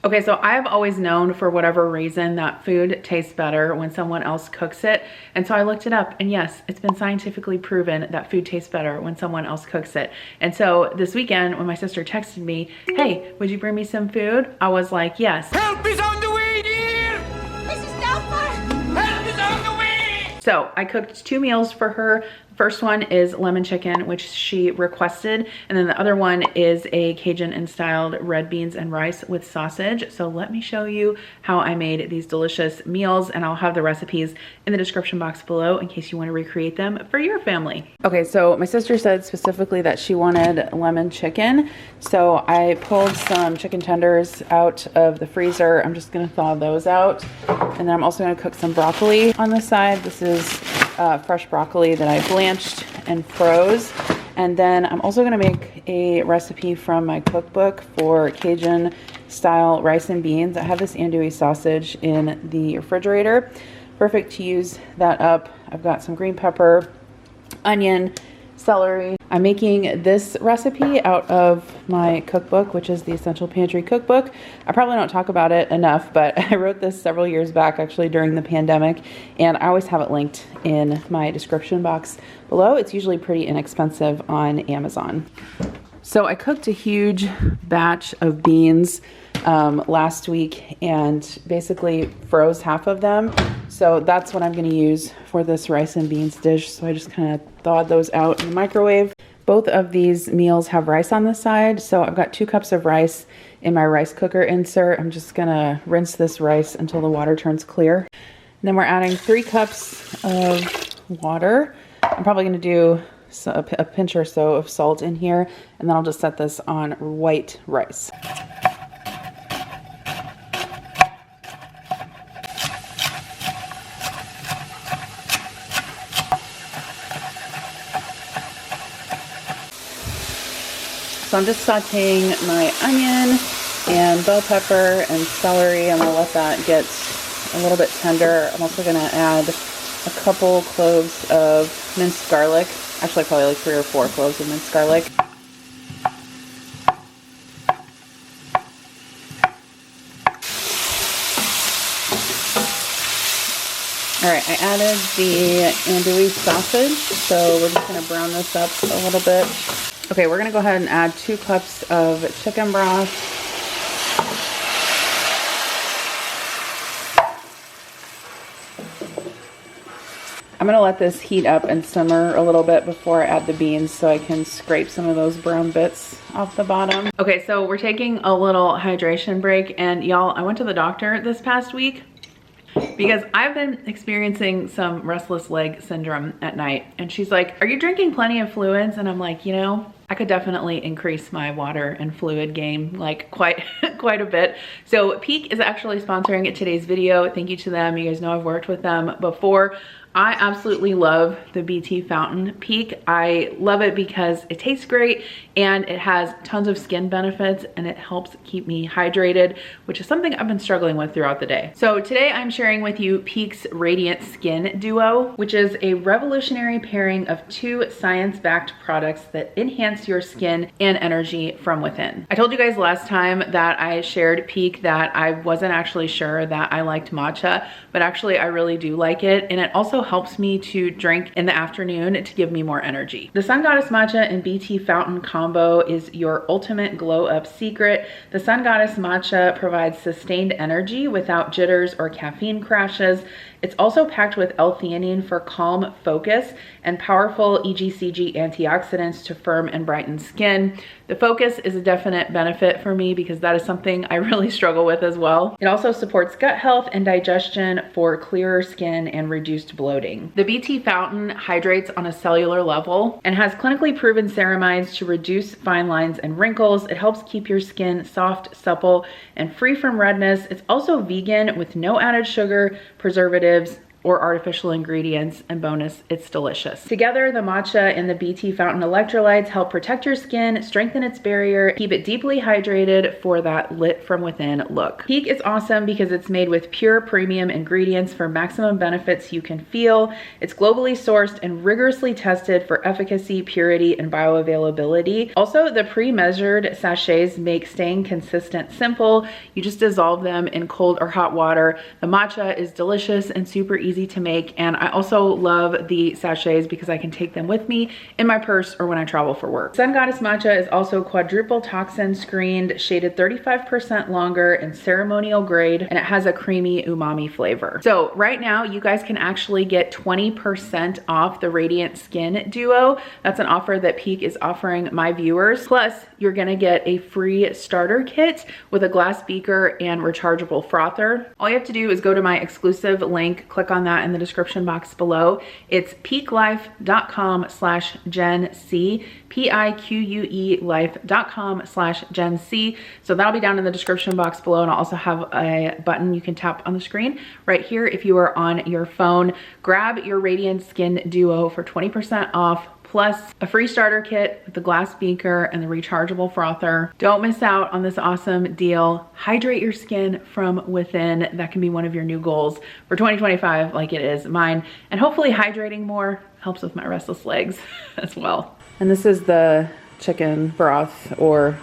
Okay, so I've always known for whatever reason that food tastes better when someone else cooks it. And so I looked it up, and yes, it's been scientifically proven that food tastes better when someone else cooks it. And so this weekend when my sister texted me, hey, would you bring me some food? I was like, yes. Help is on the way, dear! Mrs. Doubtfire! Help is on the way! So I cooked 2 meals for her. First one is lemon chicken, which she requested. And then the other one is a Cajun and styled red beans and rice with sausage. So let me show you how I made these delicious meals, and I'll have the recipes in the description box below in case you want to recreate them for your family. Okay, so my sister said specifically that she wanted lemon chicken. So I pulled some chicken tenders out of the freezer. I'm just gonna thaw those out. And then I'm also gonna cook some broccoli on the side. This is fresh broccoli that I blanched and froze. And then I'm also gonna make a recipe from my cookbook for Cajun style rice and beans. I have this andouille sausage in the refrigerator. Perfect to use that up. I've got some green pepper, onion, celery. I'm making this recipe out of my cookbook, which is the Essential Pantry Cookbook. I probably don't talk about it enough, but I wrote this several years back, actually during the pandemic, and I always have it linked in my description box below. It's usually pretty inexpensive on Amazon. So I cooked a huge batch of beans last week and basically froze half of them. So that's what I'm going to use for this rice and beans dish. So I just kind of thawed those out in the microwave. Both of these meals have rice on the side. So I've got 2 cups of rice in my rice cooker insert. I'm just going to rinse this rice until the water turns clear. And then we're adding 3 cups of water. I'm probably going to do a pinch or so of salt in here, and then I'll just set this on white rice. So I'm just sauteing my onion and bell pepper and celery. I'm gonna let that get a little bit tender. I'm also gonna add a couple cloves of minced garlic. Actually, probably like 3 or 4 cloves of minced garlic. All right, I added the andouille sausage, so we're just gonna brown this up a little bit. Okay, we're gonna go ahead and add 2 cups of chicken broth. I'm gonna let this heat up and simmer a little bit before I add the beans so I can scrape some of those brown bits off the bottom. Okay, so we're taking a little hydration break, and y'all, I went to the doctor this past week because I've been experiencing some restless leg syndrome at night. And she's like, are you drinking plenty of fluids? And I'm like, you know, I could definitely increase my water and fluid game like quite a bit. So Peak is actually sponsoring today's video. Thank you to them. You guys know I've worked with them before. I absolutely love the BT Fountain Peak. I love it because it tastes great and it has tons of skin benefits and it helps keep me hydrated, which is something I've been struggling with throughout the day. So today I'm sharing with you Peak's Radiant Skin Duo, which is a revolutionary pairing of 2 science-backed products that enhance your skin and energy from within. I told you guys last time that I shared Peak that I wasn't actually sure that I liked matcha, but actually I really do like it, and it also helps me to drink in the afternoon to give me more energy. The Sun Goddess Matcha and BT Fountain combo is your ultimate glow up secret. The Sun Goddess Matcha provides sustained energy without jitters or caffeine crashes. It's also packed with L-theanine for calm focus and powerful EGCG antioxidants to firm and brighten skin. The focus is a definite benefit for me because that is something I really struggle with as well. It also supports gut health and digestion for clearer skin and reduced bloating. The BT Fountain hydrates on a cellular level and has clinically proven ceramides to reduce fine lines and wrinkles. It helps keep your skin soft, supple, and free from redness. It's also vegan with no added sugar, preservatives, or artificial ingredients, and bonus, it's delicious. Together, the matcha and the BT Fountain electrolytes help protect your skin, strengthen its barrier, keep it deeply hydrated for that lit from within look. Peak is awesome because it's made with pure premium ingredients for maximum benefits you can feel. It's globally sourced and rigorously tested for efficacy, purity, and bioavailability. Also, the pre-measured sachets make staying consistent simple. You just dissolve them in cold or hot water. The matcha is delicious and super easy to make, and I also love the sachets because I can take them with me in my purse or when I travel for work. Sun Goddess Matcha is also quadruple toxin screened, shaded 35% longer, and ceremonial grade, and it has a creamy umami flavor. So right now you guys can actually get 20% off the Radiant Skin Duo. That's an offer that Peak is offering my viewers. Plus, you're gonna get a free starter kit with a glass beaker and rechargeable frother. All you have to do is go to my exclusive link, click on that in the description box below. It's peaklife.com/GenC, PIQUE life.com/GenC. So that'll be down in the description box below, and I'll also have a button you can tap on the screen right here if you are on your phone. Grab your Radiant Skin Duo for 20% off, plus a free starter kit with the glass beaker and the rechargeable frother. Don't miss out on this awesome deal. Hydrate your skin from within. That can be one of your new goals for 2025, like it is mine. And hopefully hydrating more helps with my restless legs as well. And this is the chicken broth, or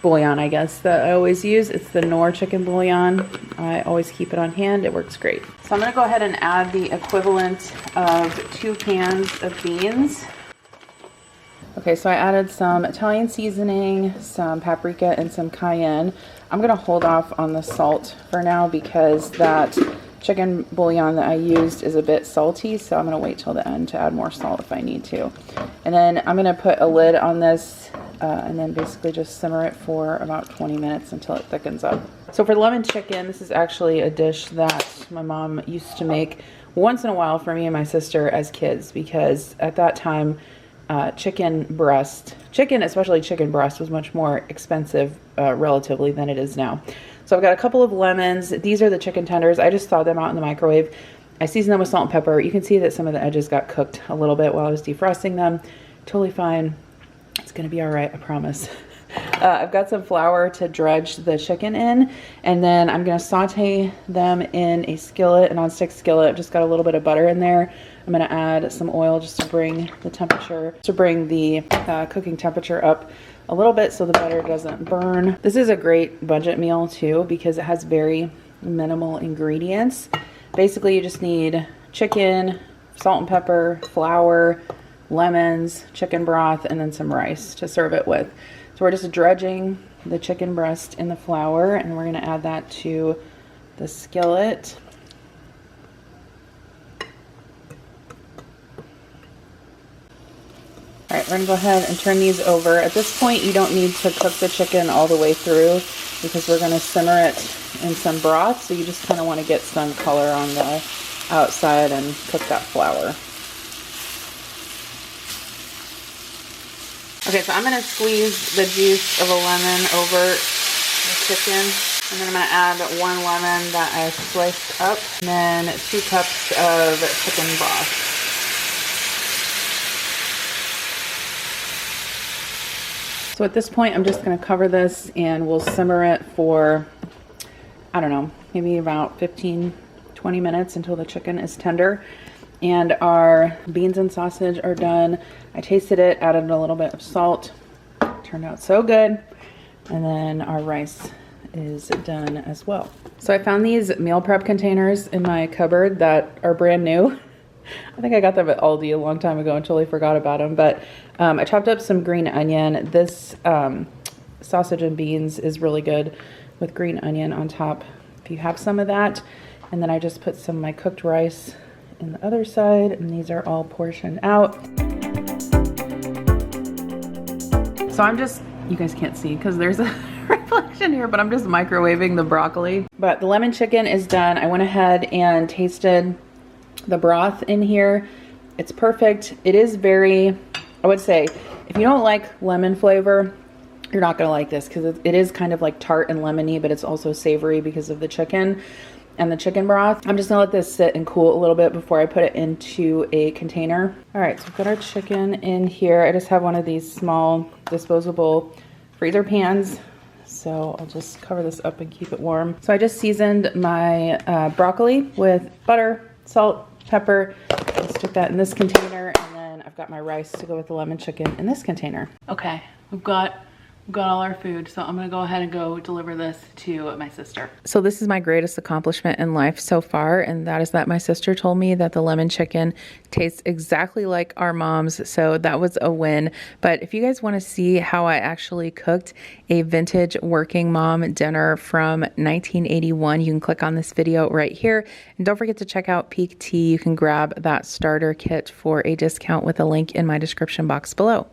bouillon, I guess, that I always use. It's the Knorr chicken bouillon. I always keep it on hand. It works great. So I'm gonna go ahead and add the equivalent of 2 cans of beans. Okay, so I added some Italian seasoning, some paprika, and some cayenne. I'm gonna hold off on the salt for now because that chicken bouillon that I used is a bit salty, so I'm gonna wait till the end to add more salt if I need to. And then I'm gonna put a lid on this and then basically just simmer it for about 20 minutes until it thickens up. So for lemon chicken, this is actually a dish that my mom used to make once in a while for me and my sister as kids, because at that time, chicken, especially chicken breast, was much more expensive relatively than it is now. So I've got a couple of lemons. These are the chicken tenders. I just thawed them out in the microwave. I seasoned them with salt and pepper. You can see that some of the edges got cooked a little bit while I was defrosting them. Totally fine. It's gonna be all right, I promise. I've got some flour to dredge the chicken in, and then I'm gonna saute them in a skillet, a nonstick skillet. I've just got a little bit of butter in there. I'm gonna add some oil just to bring the temperature, cooking temperature up a little bit so the butter doesn't burn. This is a great budget meal too because it has very minimal ingredients. Basically, you just need chicken, salt and pepper, flour, lemons, chicken broth, and then some rice to serve it with. So we're just dredging the chicken breast in the flour, and we're gonna add that to the skillet. All right, we're gonna go ahead and turn these over. At this point, you don't need to cook the chicken all the way through because we're gonna simmer it in some broth, so you just kind of want to get some color on the outside and cook that flour. Okay, so I'm gonna squeeze the juice of a lemon over the chicken, and then I'm gonna add 1 lemon that I sliced up, and then 2 cups of chicken broth. So at this point, I'm just gonna cover this and we'll simmer it for, I don't know, maybe about 15-20 minutes until the chicken is tender. And our beans and sausage are done. I tasted it, added a little bit of salt. Turned out so good. And then our rice is done as well. So I found these meal prep containers in my cupboard that are brand new. I think I got them at Aldi a long time ago and totally forgot about them. But I chopped up some green onion. This sausage and beans is really good with green onion on top if you have some of that. And then I just put some of my cooked rice in the other side, and these are all portioned out. So I'm just, you guys can't see because there's a reflection here, but I'm just microwaving the broccoli. But the lemon chicken is done. I went ahead and tasted the broth in here. It's perfect. It is very, I would say, if you don't like lemon flavor, you're not gonna like this because it is kind of like tart and lemony, but it's also savory because of the chicken. and the chicken broth. I'm just gonna let this sit and cool a little bit before I put it into a container. All right, so we've got our chicken in here. I just have one of these small disposable freezer pans. So I'll just cover this up and keep it warm. So I just seasoned my broccoli with butter, salt, pepper. I'll stick that in this container, and then I've got my rice to go with the lemon chicken in this container. Okay, we've got all our food, so I'm gonna go ahead and go deliver this to my sister. So this is my greatest accomplishment in life so far, and that is that my sister told me that the lemon chicken tastes exactly like our mom's, so that was a win. But if you guys want to see how I actually cooked a vintage working mom dinner from 1981, you can click on this video right here. And don't forget to check out Peak Tea. You can grab that starter kit for a discount with a link in my description box below.